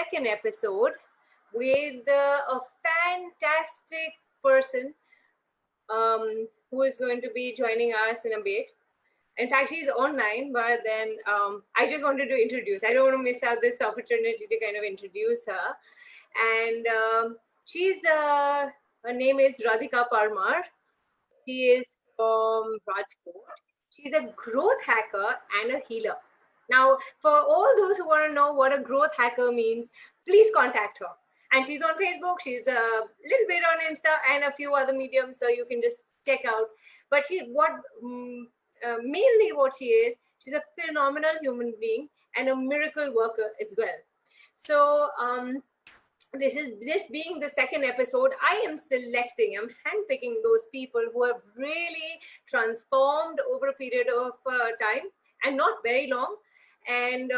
second episode with a fantastic person who is going to be joining us in a bit. In fact, she's online, but then I just wanted to introduce. I don't want to miss out this opportunity to kind of introduce her. And her name is Radhika Parmar. She is from Rajkot. She's a growth hacker and a healer. Now, for all those who want to know what a growth hacker means, please contact her. And she's on Facebook. She's a little bit on Insta and a few other mediums, so you can just check out. But mainly what she is, she's a phenomenal human being and a miracle worker as well. So this being the second episode, I'm handpicking those people who have really transformed over a period of time, and not very long, and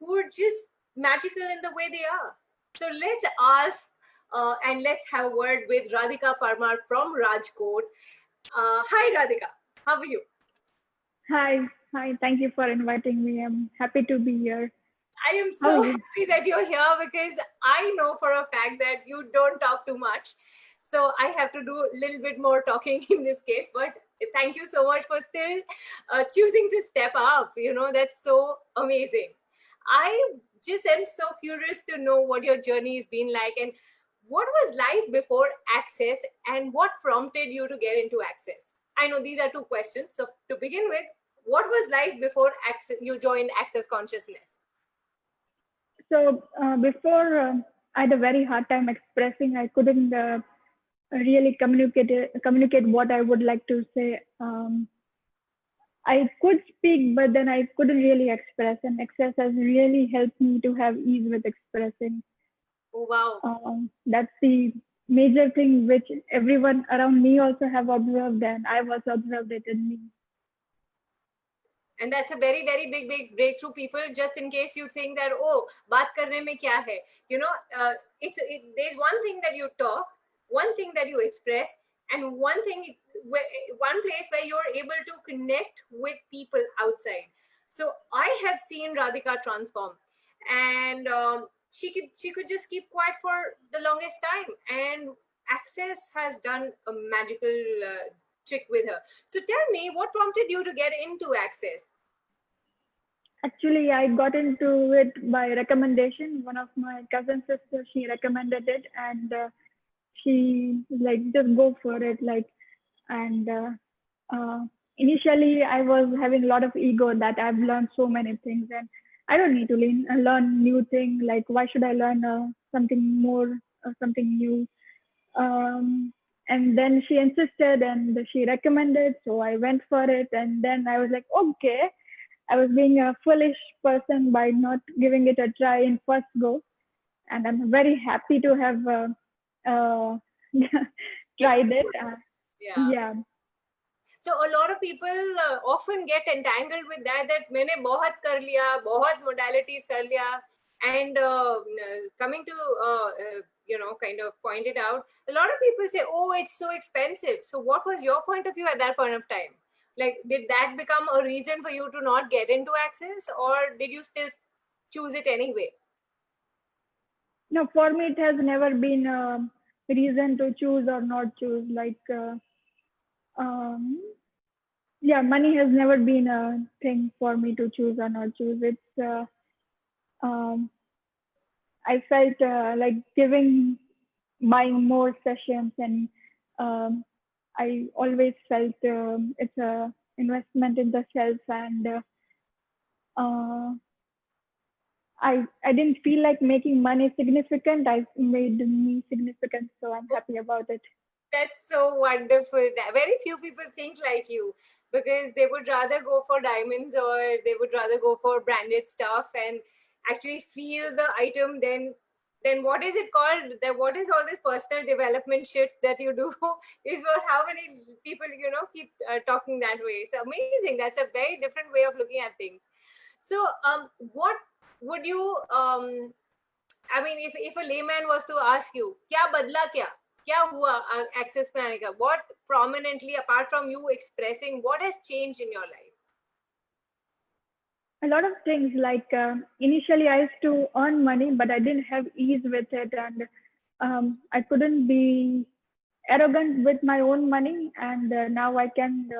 who are just magical in the way they are. So let's ask and let's have a word with Radhika Parmar from Rajkot. Hi Radhika, how are you? Hi, thank you for inviting me. I'm happy to be here. I am so happy that you're here, because I know for a fact that you don't talk too much. So I have to do a little bit more talking in this case. But thank you so much for still choosing to step up. That's so amazing. I just am so curious to know what your journey has been like, and what was life before Access, and what prompted you to get into Access? I know these are two questions. So to begin with, what was life before you joined Access Consciousness? So before, I had a very hard time expressing. I couldn't really communicate what I would like to say. I could speak, but then I couldn't really express. And Access has really helped me to have ease with expressing. Oh, wow. That's the major thing which everyone around me also have observed, and I've also observed it in me. And that's a very, very big breakthrough, people. Just in case you think that, oh, baat karne mein kya hai? There's one thing that you talk, one thing that you express, and one place where you're able to connect with people outside. So I have seen Radhika transform, and she could just keep quiet for the longest time, and Access has done a magical trick with her. So tell me, what prompted you to get into Access? Actually, I got into it by recommendation. One of my cousin sisters, she recommended it, and she just go for it. Initially I was having a lot of ego that I've learned so many things, and I don't need to learn new thing. Like, why should I learn something more or something new? And then she insisted and she recommended, so I went for it. And then I was like, okay, I was being a foolish person by not giving it a try in first go. And I'm very happy to have tried it. Yeah. So a lot of people often get entangled with that मैंने बहुत कर लिया, बहुत modalities कर लिया, and coming to kind of point it out, a lot of people say, oh, it's so expensive. So what was your point of view at that point of time? Like, did that become a reason for you to not get into Access, or did you still choose it anyway? No, for me, it has never been a reason to choose or not choose. Money has never been a thing for me to choose or not choose. It's I felt like buying more sessions, and I always felt it's a investment in the self, and I didn't feel like making money significant. I made me significant, so I'm happy about it. That's so wonderful. Very few people think like you, because they would rather go for diamonds, or they would rather go for branded stuff and actually feel the item then what is it called? What is all this personal development shit that you do is for how many people, keep talking that way. It's amazing. That's a very different way of looking at things. So what would you, if a layman was to ask you, kya badla kya? Kya hua Access mein aane ka? What prominently, apart from you expressing, what has changed in your life? A lot of things, like initially I used to earn money, but I didn't have ease with it, and I couldn't be arrogant with my own money. And now I can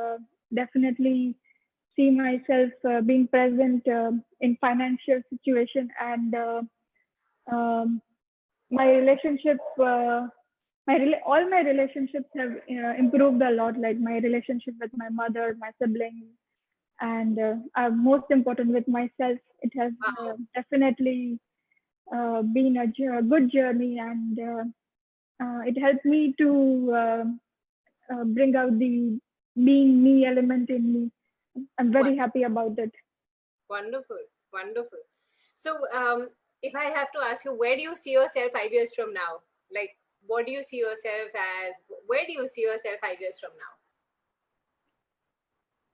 definitely see myself being present in financial situation, and um, my relationship, all my relationships have improved a lot. Like my relationship with my mother, my siblings, and most important with myself, it has Wow. definitely been a good journey, and it helped me to bring out the being me element in me. I'm very happy about it. Wonderful, wonderful. So, if I have to ask you, where do you see yourself 5 years from now? Like, what do you see yourself as? Where do you see yourself 5 years from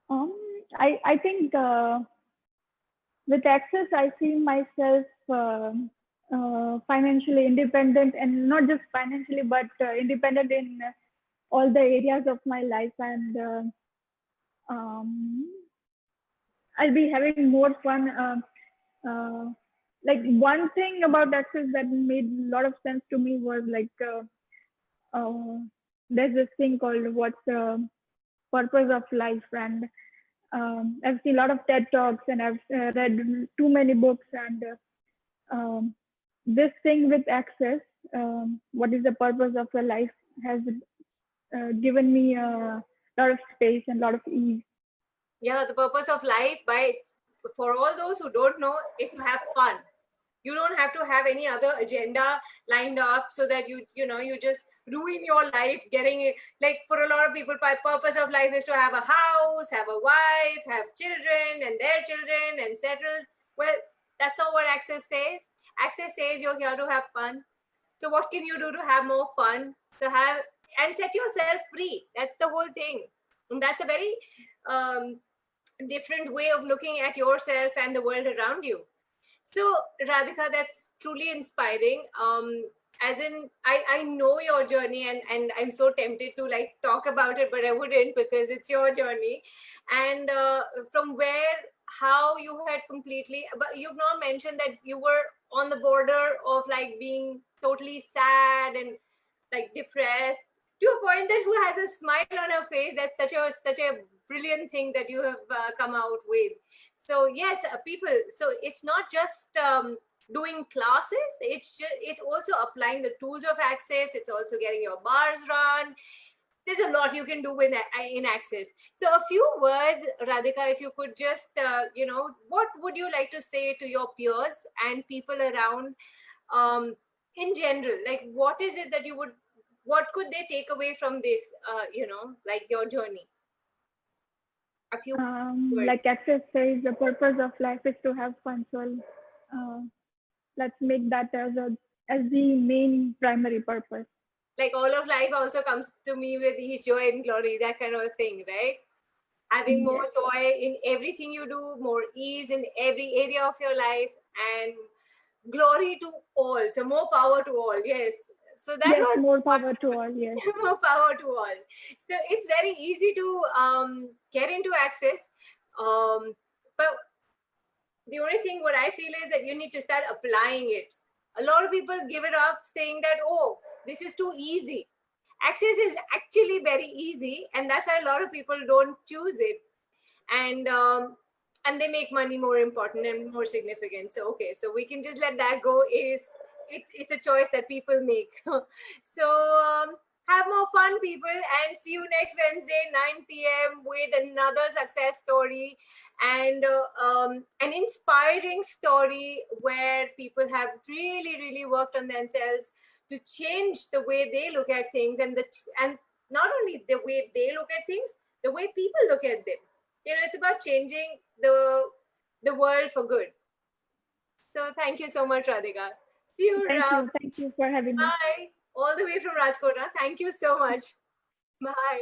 now? Um, I think with access, I see myself financially independent, and not just financially, but independent in all the areas of my life. And um, I'll be having more fun. Like one thing about access that made a lot of sense to me was like uh, there's this thing called what's the purpose of life, and I've seen a lot of TED talks, and I've read too many books, and this thing with access, what is the purpose of your life, has given me a lot of space and a lot of ease. Yeah, the purpose of life, by for all those who don't know, is to have fun. You don't have to have any other agenda lined up so that you just ruin your life getting it. Like for a lot of people, purpose of life is to have a house, have a wife, have children and their children and settle. Well, that's not what access says. Access says you're here to have fun. So what can you do to have more fun, to have and set yourself free? That's the whole thing. And that's a very um, different way of looking at yourself and the world around you. So, Radhika, that's truly inspiring. As in, I know your journey, and I'm so tempted to like talk about it, but I wouldn't because it's your journey. And from where, how you had completely, but you've not mentioned that you were on the border of like being totally sad and like depressed, to a point that who has a smile on her face. That's such a brilliant thing that you have come out with. So yes, people, so it's not just doing classes, it's also applying the tools of access, it's also getting your bars run. There's a lot you can do in access. So a few words, Radhika, if you could just what would you like to say to your peers and people around, um, in general, like what is it that you would, what could they take away from this, like your journey? A few Like words. access says, the purpose of life is to have fun. So uh, let's make that as the main primary purpose. Like all of life also comes to me with his joy and glory, that kind of a thing, right? Having more Yes. joy in everything you do, more ease in every area of your life, and glory to all. So more power to all. Yes. So that Yes, was more power to all. Yes. wonderful. More power to all. So it's very easy to get into access. But the only thing what I feel is that you need to start applying it. A lot of people give it up saying that, oh, this is too easy. Access is actually very easy, and that's why a lot of people don't choose it. And they make money more important and more significant. So okay, so we can just let that go. It's a choice that people make. So have more fun, people, and see you next Wednesday 9 p.m. with another success story, and an inspiring story where people have really worked on themselves to change the way they look at things, and not only the way they look at things, the way people look at them. It's about changing the world for good. So thank you so much, Radhika. See you, Thank Ram. you. Thank you for having me. Bye. All the way from Rajkot. Thank you so much. Bye.